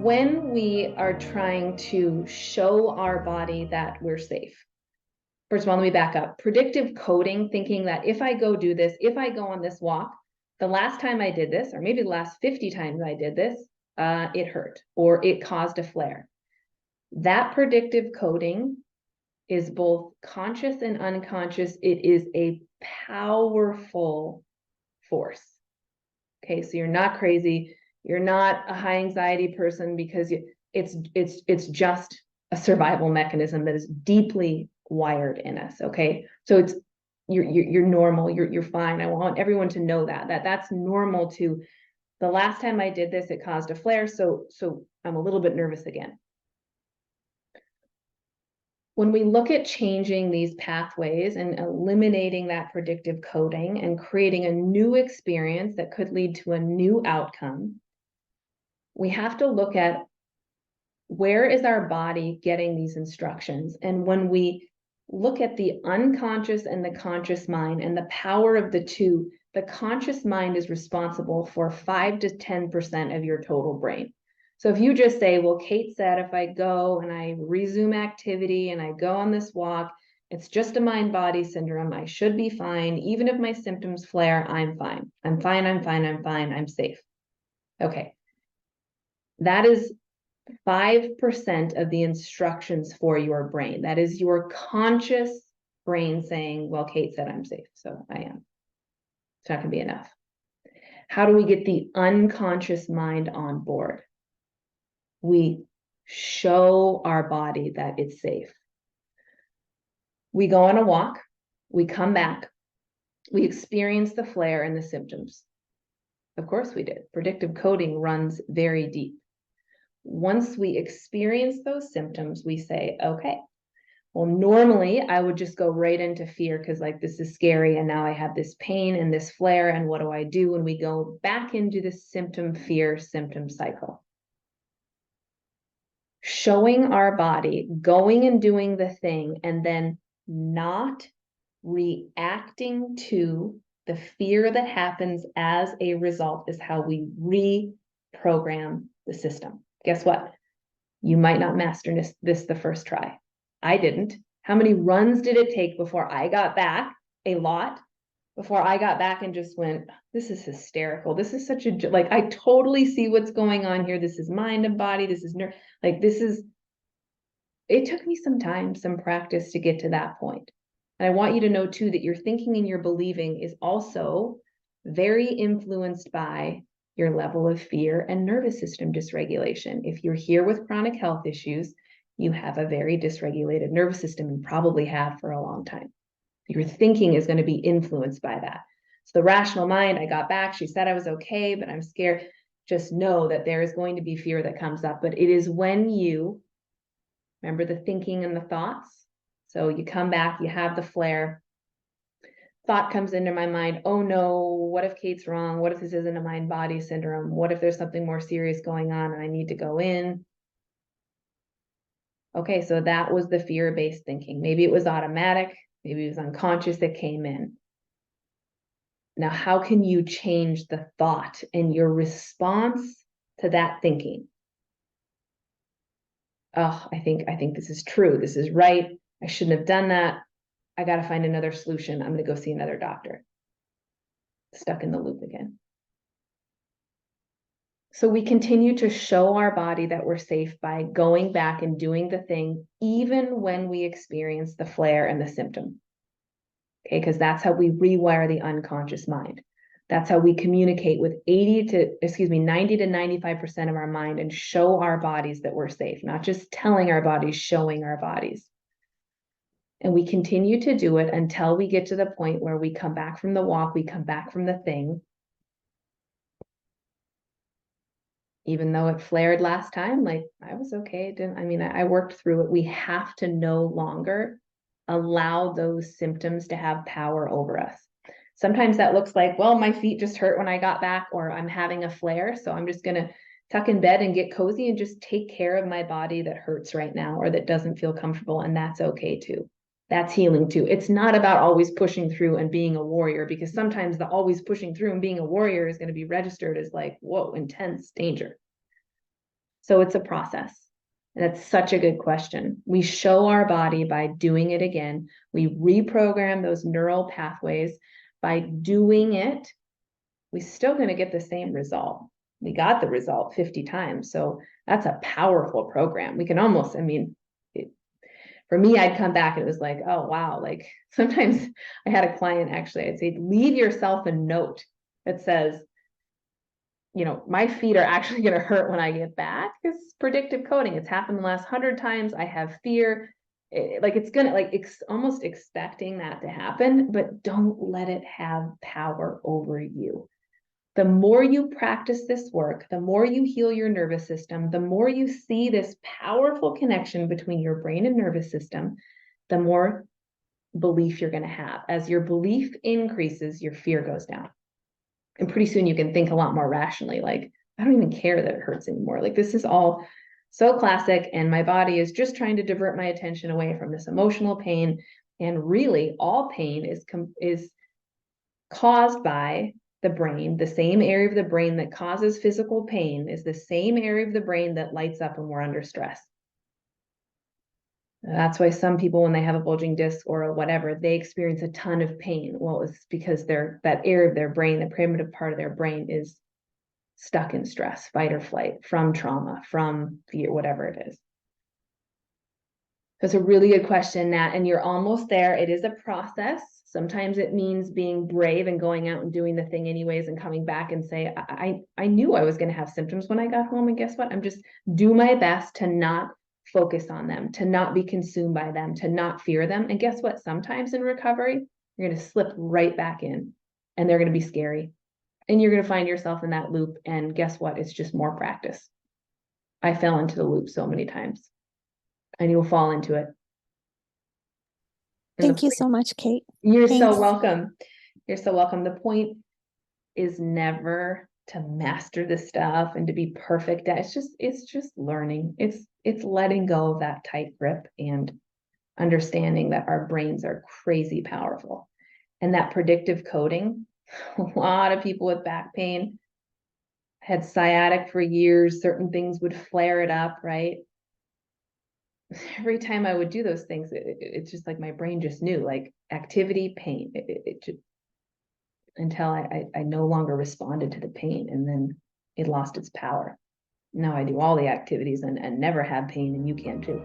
when we are trying to show our body that we're safe, first of all, let me back up. Predictive coding, thinking that if I go do this, if I go on this walk, the last time I did this, or maybe the last 50 times I did this, it hurt or it caused a flare. That predictive coding is both conscious and unconscious. It is a powerful force. Okay, so you're not crazy. You're not a high anxiety person because it's just a survival mechanism that is deeply wired in us. Okay, so you're normal. You're fine. I want everyone to know that's normal. To the last time I did this, it caused a flare. So I'm a little bit nervous again. When we look at changing these pathways and eliminating that predictive coding and creating a new experience that could lead to a new outcome, we have to look at where is our body getting these instructions. And when we look at the unconscious and the conscious mind and the power of the two, the conscious mind is responsible for 5 to 10% of your total brain. So if you just say, well, Kate said, if I go and I resume activity and I go on this walk, it's just a mind-body syndrome. I should be fine. Even if my symptoms flare, I'm fine. I'm fine, I'm fine, I'm fine, I'm safe. Okay. That is 5% of the instructions for your brain. That is your conscious brain saying, well, Kate said I'm safe, so I am. It's not going to be enough. How do we get the unconscious mind on board? We show our body that it's safe. We go on a walk, we come back, we experience the flare and the symptoms. Of course we did. Predictive coding runs very deep. Once we experience those symptoms, we say, okay, well, normally I would just go right into fear because like this is scary and now I have this pain and this flare and what do I do? And we go back into the symptom fear symptom cycle. Showing our body, going and doing the thing, and then not reacting to the fear that happens as a result is how we reprogram the system. Guess what? You might not master this the first try. I didn't. How many runs did it take before I got back? A lot. Before I got back and just went, this is hysterical. This is such a, like, I totally see what's going on here. This is mind and body. This is nerve. Like, this is, it took me some time, some practice to get to that point. And I want you to know too, that your thinking and your believing is also very influenced by your level of fear and nervous system dysregulation. If you're here with chronic health issues, you have a very dysregulated nervous system and probably have for a long time. Your thinking is going to be influenced by that. So the rational mind, I got back, she said I was okay, but I'm scared. Just know that there is going to be fear that comes up, but it is when you remember the thinking and the thoughts. So you come back, you have the flare, thought comes into my mind, oh no, what if Kate's wrong? What if this isn't a mind-body syndrome? What if there's something more serious going on and I need to go in? Okay, so that was the fear-based thinking. Maybe it was automatic, maybe it was unconscious that came in. Now, how can you change the thought and your response to that thinking? Oh, I think this is true. This is right. I shouldn't have done that. I got to find another solution. I'm going to go see another doctor. Stuck in the loop again. So we continue to show our body that we're safe by going back and doing the thing, even when we experience the flare and the symptom. Okay, because that's how we rewire the unconscious mind. That's how we communicate with 90 to 95% of our mind and show our bodies that we're safe, not just telling our bodies, showing our bodies. And we continue to do it until we get to the point where we come back from the walk, we come back from the thing. Even though it flared last time, like I was okay. I worked through it. We have to no longer allow those symptoms to have power over us. Sometimes that looks like, well, my feet just hurt when I got back, or I'm having a flare, so I'm just going to tuck in bed and get cozy and just take care of my body that hurts right now or that doesn't feel comfortable, and that's okay too. That's healing too. It's not about always pushing through and being a warrior, because sometimes the always pushing through and being a warrior is going to be registered as like, whoa, intense danger. So it's a process. And that's such a good question. We show our body by doing it again. We reprogram those neural pathways by doing it. We're still going to get the same result. We got the result 50 times. So that's a powerful program. We can almost, I mean, for me, I'd come back and it was like, oh, wow. Like sometimes I had a client, actually, I'd say, leave yourself a note that says, you know, my feet are actually going to hurt when I get back. It's predictive coding. It's happened the last 100 times. I have fear. Like it's going to like almost expecting that to happen, but don't let it have power over you. The more you practice this work, the more you heal your nervous system, the more you see this powerful connection between your brain and nervous system, the more belief you're going to have. As your belief increases, your fear goes down. And pretty soon you can think a lot more rationally, like, I don't even care that it hurts anymore. Like, this is all so classic, and my body is just trying to divert my attention away from this emotional pain. And really, all pain is caused by the brain. The same area of the brain that causes physical pain is the same area of the brain that lights up when we're under stress. That's why some people, when they have a bulging disc or whatever, they experience a ton of pain. Well, it's because that area of their brain, the primitive part of their brain, is stuck in stress, fight or flight, from trauma, from fear, whatever it is. That's a really good question, Nat, and you're almost there. It is a process. Sometimes it means being brave and going out and doing the thing anyways and coming back and say, I knew I was going to have symptoms when I got home, and guess what? I'm just do my best to not focus on them, to not be consumed by them, to not fear them. And guess what? Sometimes in recovery, you're going to slip right back in and they're going to be scary. And you're going to find yourself in that loop. And guess what? It's just more practice. I fell into the loop so many times, and you'll fall into it. Thank you so much, Kate. You're so welcome. You're so welcome. The point is never to master this stuff and to be perfect. It's just learning. It's letting go of that tight grip and understanding that our brains are crazy powerful. And that predictive coding, a lot of people with back pain had sciatic for years. Certain things would flare it up, right? Every time I would do those things, it's just like my brain just knew, like activity, pain. It just, until I no longer responded to the pain, and then it lost its power. Now I do all the activities and never have pain, and you can too.